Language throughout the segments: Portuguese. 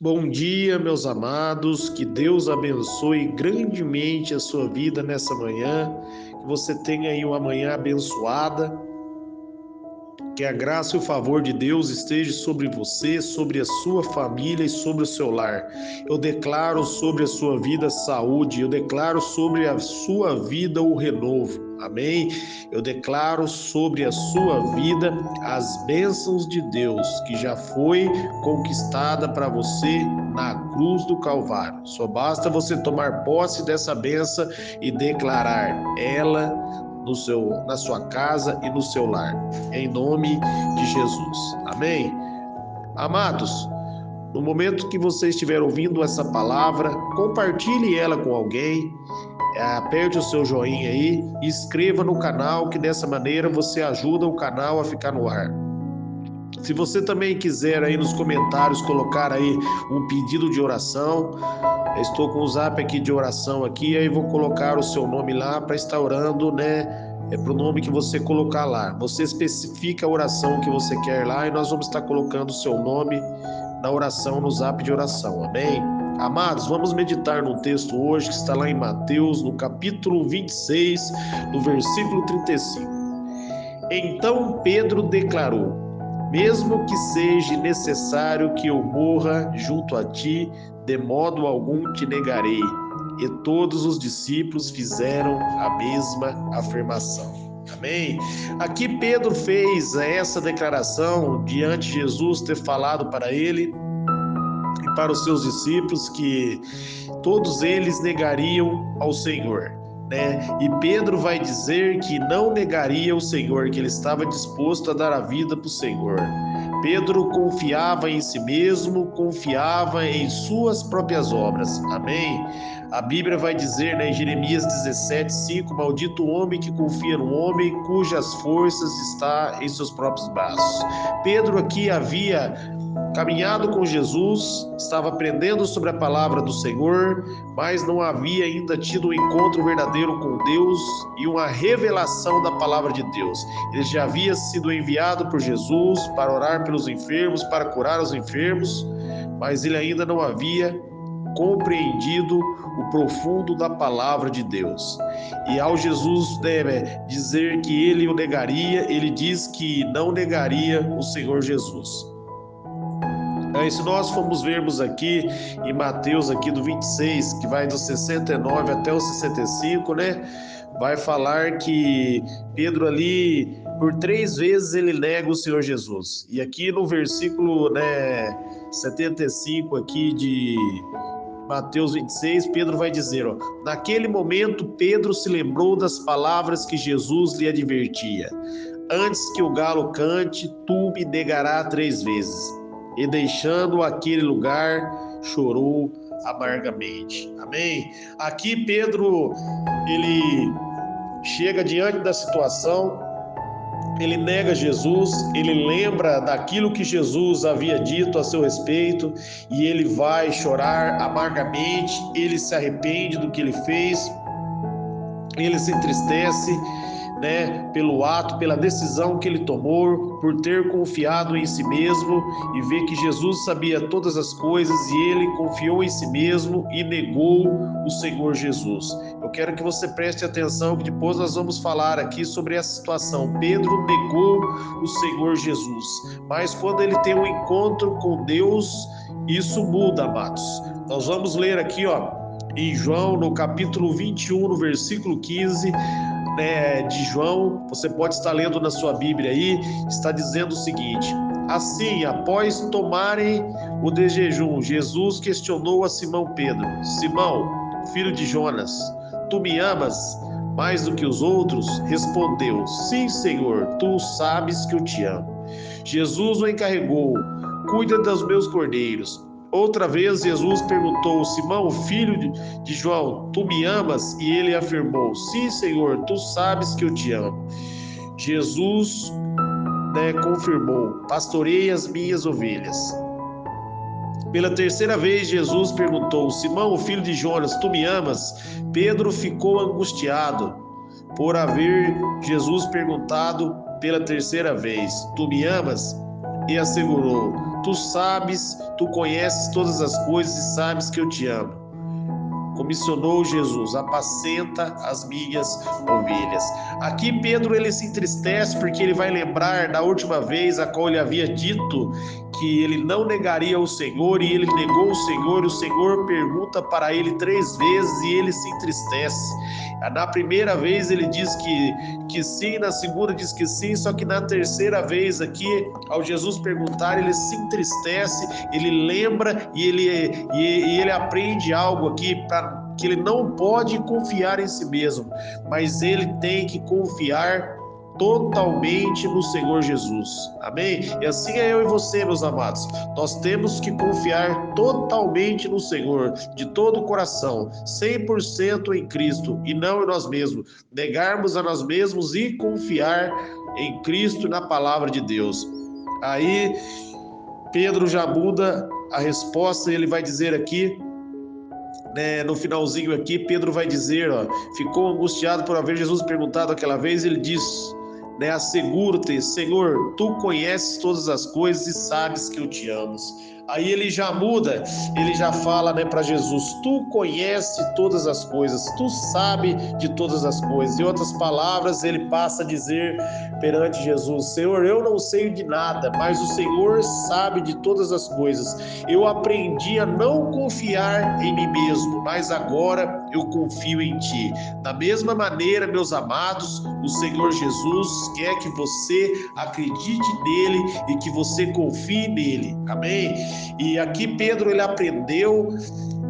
Bom dia, meus amados, que Deus abençoe grandemente a sua vida nessa manhã, que você tenha aí uma manhã abençoada, que a graça e o favor de Deus esteja sobre você, sobre a sua família e sobre o seu lar. Eu declaro sobre a sua vida saúde, eu declaro sobre a sua vida o renovo. Amém? Eu declaro sobre a sua vida as bênçãos de Deus que já foi conquistada para você na cruz do Calvário. Só basta você tomar posse dessa bênção e declarar ela na sua casa e no seu lar, em nome de Jesus. Amém? Amados, no momento que você estiver ouvindo essa palavra, compartilhe ela com alguém, aperte o seu joinha aí, inscreva no canal, que dessa maneira você ajuda o canal a ficar no ar. Se você também quiser aí nos comentários colocar aí um pedido de oração, eu estou com o zap aqui de oração aqui, aí vou colocar o seu nome lá para estar orando, né? Para o nome que você colocar lá. Você especifica a oração que você quer lá e nós vamos estar colocando o seu nome na oração, no zap de oração, amém? Amados, vamos meditar no texto hoje que está lá em Mateus, no capítulo 26, no versículo 35. Então Pedro declarou: mesmo que seja necessário que eu morra junto a ti, de modo algum te negarei. E todos os discípulos fizeram a mesma afirmação. Amém? Aqui Pedro fez essa declaração diante de Jesus ter falado para ele e para os seus discípulos que todos eles negariam ao Senhor. E Pedro vai dizer que não negaria o Senhor, que ele estava disposto a dar a vida para o Senhor. Pedro confiava em si mesmo, confiava em suas próprias obras. Amém? A Bíblia vai dizer, em Jeremias 17:5, maldito o homem que confia no homem, cujas forças está em seus próprios braços. Pedro aqui havia caminhado com Jesus, estava aprendendo sobre a palavra do Senhor, mas não havia ainda tido um encontro verdadeiro com Deus e uma revelação da palavra de Deus. Ele já havia sido enviado por Jesus para orar pelos enfermos, para curar os enfermos, mas ele ainda não havia compreendido o profundo da palavra de Deus. E ao Jesus dizer que ele o negaria, ele diz que não negaria o Senhor Jesus. Se nós formos vermos aqui em Mateus aqui do 26, que vai do 69 até o 65, vai falar que Pedro ali, por 3 vezes ele nega o Senhor Jesus. E aqui no versículo 75 aqui de Mateus 26, Pedro vai dizer, naquele momento Pedro se lembrou das palavras que Jesus lhe advertia: antes que o galo cante, tu me negarás 3 vezes. E deixando aquele lugar, chorou amargamente. Amém? Aqui Pedro, ele chega diante da situação, ele nega Jesus, ele lembra daquilo que Jesus havia dito a seu respeito e ele vai chorar amargamente, ele se arrepende do que ele fez, ele se entristece, pelo ato, pela decisão que ele tomou, por ter confiado em si mesmo e ver que Jesus sabia todas as coisas e ele confiou em si mesmo e negou o Senhor Jesus. Eu quero que você preste atenção, que depois nós vamos falar aqui sobre essa situação. Pedro negou o Senhor Jesus, mas quando ele tem um encontro com Deus, isso muda, amados. Nós vamos ler aqui, em João, no capítulo 21, no versículo 15, de João, você pode estar lendo na sua Bíblia aí, está dizendo o seguinte: assim, após tomarem o de jejum, Jesus questionou a Simão Pedro: Simão, filho de Jonas, tu me amas mais do que os outros? Respondeu: sim, Senhor, tu sabes que eu te amo. Jesus o encarregou: cuida dos meus cordeiros. Outra vez Jesus perguntou: Simão, filho de João, tu me amas? E ele afirmou: sim, Senhor, tu sabes que eu te amo. Jesus confirmou: pastorei as minhas ovelhas. Pela 3ª vez Jesus perguntou: Simão, filho de Jonas, tu me amas? Pedro ficou angustiado por haver Jesus perguntado pela 3ª vez: tu me amas? E assegurou: tu sabes, tu conheces todas as coisas e sabes que eu te amo. Comissionou Jesus: apacenta as minhas ovelhas. Aqui Pedro ele se entristece porque ele vai lembrar da última vez a qual ele havia dito que ele não negaria o Senhor, e ele negou o Senhor, e o Senhor pergunta para ele 3 vezes e ele se entristece. Na primeira vez ele diz que sim, na segunda diz que sim, só que na terceira vez aqui, ao Jesus perguntar, ele se entristece, ele lembra e ele aprende algo aqui, que ele não pode confiar em si mesmo, mas ele tem que confiar totalmente no Senhor Jesus. Amém? E assim é eu e você, meus amados. Nós temos que confiar totalmente no Senhor, de todo o coração, 100% em Cristo e não em nós mesmos. Negarmos a nós mesmos e confiar em Cristo e na palavra de Deus. Aí Pedro já muda a resposta e ele vai dizer aqui, no finalzinho aqui, Pedro vai dizer, ficou angustiado por haver Jesus perguntado aquela vez, ele diz, assegura-te, Senhor, tu conheces todas as coisas e sabes que eu te amo. Aí ele já muda, ele já fala para Jesus: tu conheces todas as coisas, tu sabe de todas as coisas. Em outras palavras, ele passa a dizer perante Jesus: Senhor, eu não sei de nada, mas o Senhor sabe de todas as coisas. Eu aprendi a não confiar em mim mesmo, mas agora eu confio em ti. Da mesma maneira, meus amados, o Senhor Jesus quer que você acredite nele e que você confie nele. Amém? E aqui Pedro ele aprendeu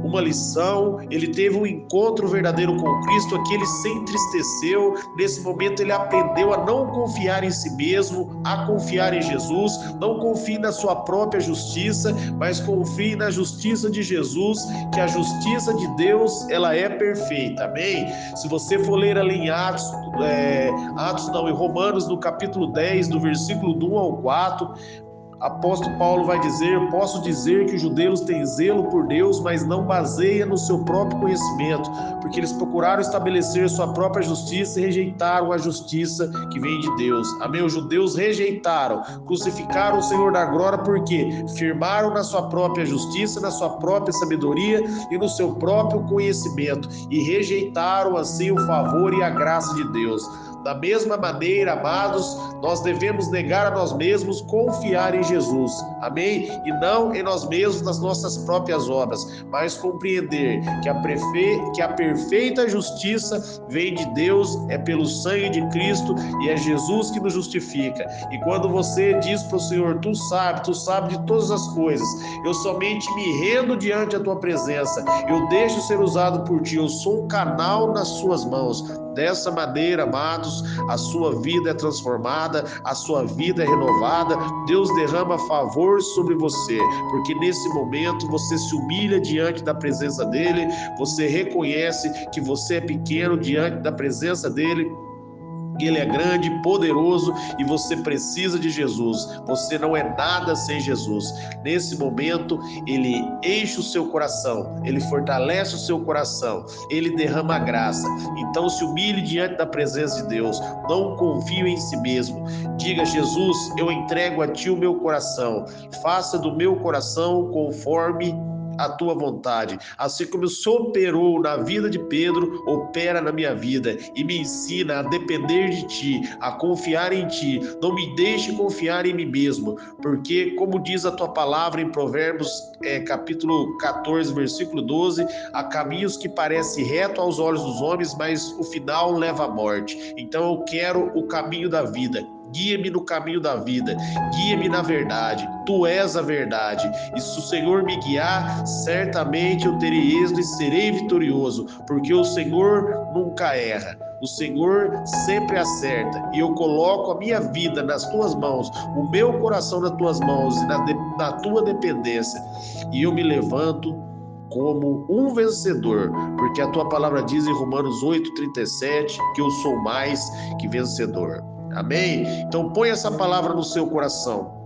uma lição, ele teve um encontro verdadeiro com Cristo, aqui ele se entristeceu, nesse momento ele aprendeu a não confiar em si mesmo, a confiar em Jesus. Não confie na sua própria justiça, mas confie na justiça de Jesus, que a justiça de Deus, ela é perfeita, amém? Se você for ler ali em em Romanos, no capítulo 10, do versículo 1 ao 4, apóstolo Paulo vai dizer: posso dizer que os judeus têm zelo por Deus, mas não baseia no seu próprio conhecimento, porque eles procuraram estabelecer sua própria justiça e rejeitaram a justiça que vem de Deus. Amém? Os judeus rejeitaram, crucificaram o Senhor da glória, porque firmaram na sua própria justiça, na sua própria sabedoria e no seu próprio conhecimento, e rejeitaram assim o favor e a graça de Deus. Da mesma maneira, amados, nós devemos negar a nós mesmos, confiar em Jesus, amém? E não em nós mesmos, nas nossas próprias obras, mas compreender que a perfeita justiça vem de Deus, é pelo sangue de Cristo, e é Jesus que nos justifica. E quando você diz para o Senhor: tu sabe de todas as coisas, eu somente me rendo diante da tua presença, eu deixo ser usado por ti, eu sou um canal nas suas mãos. Dessa maneira, amados, a sua vida é transformada, a sua vida é renovada, Deus derrama favor sobre você, porque nesse momento você se humilha diante da presença dele, você reconhece que você é pequeno diante da presença dele. Ele é grande, poderoso, e você precisa de Jesus. Você não é nada sem Jesus. Nesse momento, ele enche o seu coração, ele fortalece o seu coração, ele derrama graça. Então se humilhe diante da presença de Deus. Não confie em si mesmo. Diga: Jesus, eu entrego a ti o meu coração. Faça do meu coração conforme a tua vontade. Assim como o Senhor operou na vida de Pedro, opera na minha vida e me ensina a depender de ti, a confiar em ti. Não me deixe confiar em mim mesmo, porque como diz a tua palavra em Provérbios capítulo 14, versículo 12, há caminhos que parecem reto aos olhos dos homens, mas o final leva à morte. Então eu quero o caminho da vida. Guia-me no caminho da vida, guia-me na verdade, tu és a verdade, e se o Senhor me guiar, certamente eu terei êxito e serei vitorioso, porque o Senhor nunca erra, o Senhor sempre acerta, e eu coloco a minha vida nas tuas mãos, o meu coração nas tuas mãos, e na tua dependência, e eu me levanto como um vencedor, porque a tua palavra diz em Romanos 8:37 que eu sou mais que vencedor. Amém? Então põe essa palavra no seu coração.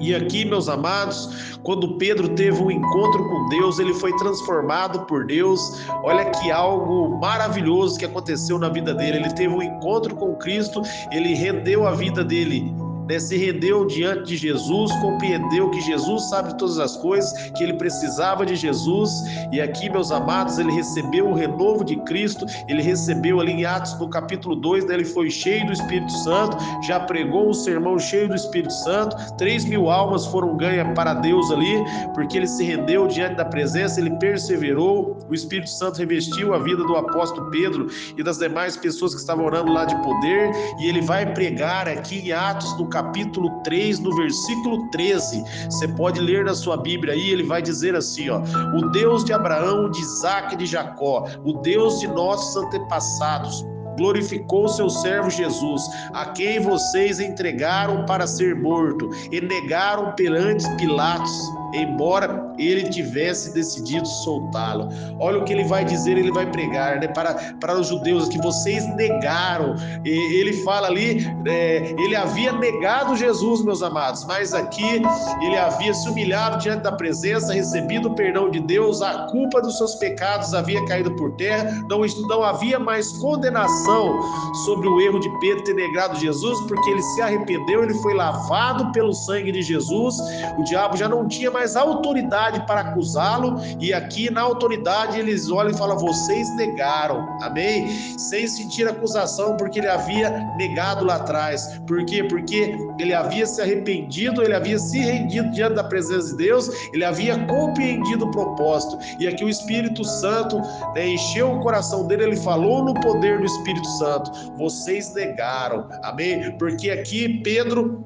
E aqui, meus amados, quando Pedro teve um encontro com Deus, ele foi transformado por Deus. Olha que algo maravilhoso que aconteceu na vida dele. Ele teve um encontro com Cristo, ele rendeu a vida dele, né, se rendeu diante de Jesus, compreendeu que Jesus sabe todas as coisas, que ele precisava de Jesus, e aqui, meus amados, ele recebeu o renovo de Cristo, ele recebeu ali em Atos no capítulo 2, né, ele foi cheio do Espírito Santo, já pregou um sermão cheio do Espírito Santo, 3.000 almas foram ganhas para Deus ali, porque ele se rendeu diante da presença, ele perseverou, o Espírito Santo revestiu a vida do apóstolo Pedro e das demais pessoas que estavam orando lá de poder, e ele vai pregar aqui em Atos no capítulo 3, no versículo 13, você pode ler na sua Bíblia aí, ele vai dizer assim, ó: o Deus de Abraão, de Isaque e de Jacó, o Deus de nossos antepassados, glorificou seu servo Jesus, a quem vocês entregaram para ser morto e negaram perante Pilatos, embora ele tivesse decidido soltá-lo. Olha o que ele vai dizer, ele vai pregar, né, para os judeus, que vocês negaram. Ele fala ali, ele havia negado Jesus, meus amados, mas aqui ele havia se humilhado diante da presença, recebido o perdão de Deus, a culpa dos seus pecados havia caído por terra, não havia mais condenação sobre o erro de Pedro ter negado Jesus, porque ele se arrependeu, ele foi lavado pelo sangue de Jesus, o diabo já não tinha mais autoridade para acusá-lo, e aqui na autoridade eles olham e falam: vocês negaram, amém? Sem sentir acusação, porque ele havia negado lá atrás. Por quê? Porque ele havia se arrependido, ele havia se rendido diante da presença de Deus, ele havia compreendido o propósito, e aqui o Espírito Santo, né, encheu o coração dele, ele falou no poder do Espírito Santo: vocês negaram, amém? Porque aqui Pedro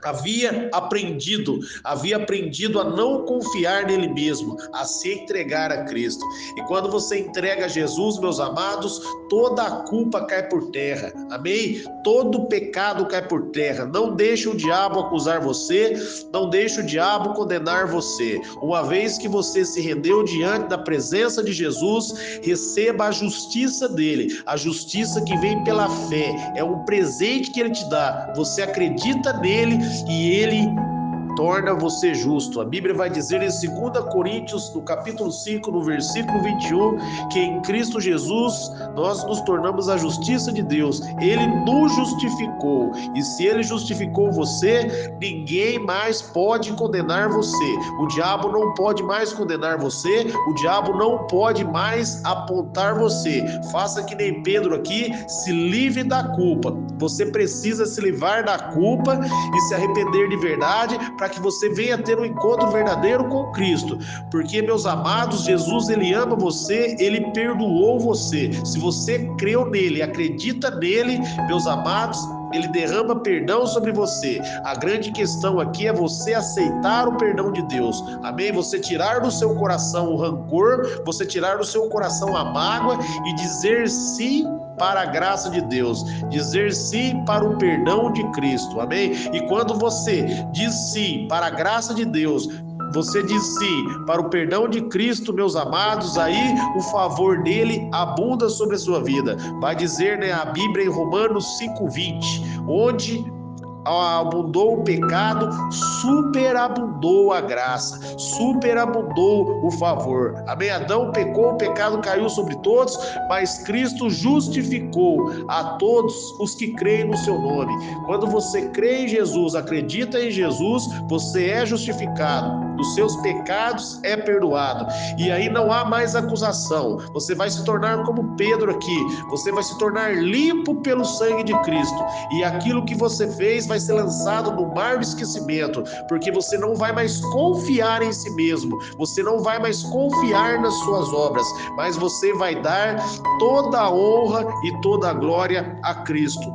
havia aprendido a não confiar nele mesmo, a se entregar a Cristo. E quando você entrega a Jesus, meus amados, toda a culpa cai por terra, amém? Todo pecado cai por terra. Não deixe o diabo acusar você, não deixe o diabo condenar você. Uma vez que você se rendeu diante da presença de Jesus, receba a justiça dele, a justiça que vem pela fé, é um presente que ele te dá. Você acredita nele e ele torna você justo. A Bíblia vai dizer em 2 Coríntios, no capítulo 5, no versículo 21, que em Cristo Jesus nós nos tornamos a justiça de Deus. Ele nos justificou, e se ele justificou você, ninguém mais pode condenar você. O diabo não pode mais condenar você, o diabo não pode mais apontar você. Faça que nem Pedro aqui, se livre da culpa. Você precisa se livrar da culpa e se arrepender de verdade, para que você venha ter um encontro verdadeiro com Cristo. Porque, meus amados, Jesus, ele ama você, ele perdoou você. Se você creu nele, acredita nele, meus amados, ele derrama perdão sobre você. A grande questão aqui é você aceitar o perdão de Deus, amém? Você tirar do seu coração o rancor, você tirar do seu coração a mágoa e dizer sim para a graça de Deus, dizer sim para o perdão de Cristo, amém? E quando você diz sim para a graça de Deus, você diz sim para o perdão de Cristo, meus amados, aí o favor dele abunda sobre a sua vida. Vai dizer, né, a Bíblia em Romanos 5:20, onde abundou o pecado, superabundou a graça, superabundou o favor. Amém? Adão pecou, o pecado caiu sobre todos, mas Cristo justificou a todos os que creem no seu nome. Quando você crê em Jesus, acredita em Jesus, você é justificado, os seus pecados é perdoado, e aí não há mais acusação. Você vai se tornar como Pedro aqui, você vai se tornar limpo pelo sangue de Cristo, e aquilo que você fez vai ser lançado no mar do esquecimento, porque você não vai mais confiar em si mesmo, você não vai mais confiar nas suas obras, mas você vai dar toda a honra e toda a glória a Cristo.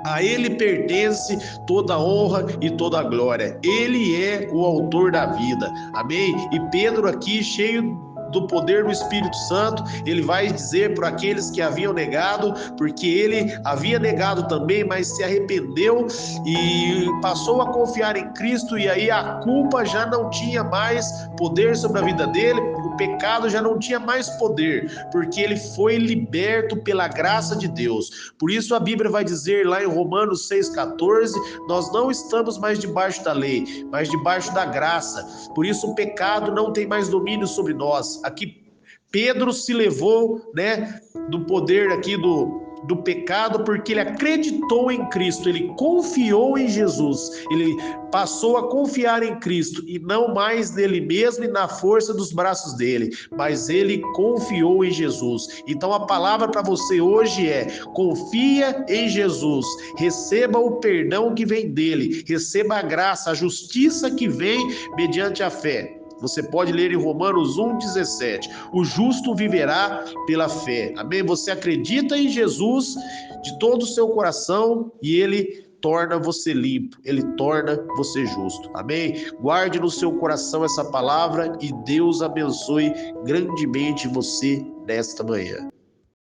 A ele pertence toda a honra e toda a glória. Ele é o autor da vida. Amém? E Pedro aqui, cheio do poder do Espírito Santo, ele vai dizer para aqueles que haviam negado, porque ele havia negado também, mas se arrependeu e passou a confiar em Cristo, e aí a culpa já não tinha mais poder sobre a vida dele, o pecado já não tinha mais poder, porque ele foi liberto pela graça de Deus. Por isso a Bíblia vai dizer lá em Romanos 6,14, nós não estamos mais debaixo da lei, mas debaixo da graça. Por isso o pecado não tem mais domínio sobre nós. Aqui Pedro se levou, né, do poder aqui do do pecado porque ele acreditou em Cristo, ele confiou em Jesus, ele passou a confiar em Cristo e não mais nele mesmo e na força dos braços dele, mas ele confiou em Jesus. Então a palavra para você hoje é: confia em Jesus, receba o perdão que vem dele, receba a graça, a justiça que vem mediante a fé. Você pode ler em Romanos 1,17. O justo viverá pela fé. Amém? Você acredita em Jesus de todo o seu coração e ele torna você limpo, ele torna você justo. Amém? Guarde no seu coração essa palavra e Deus abençoe grandemente você nesta manhã.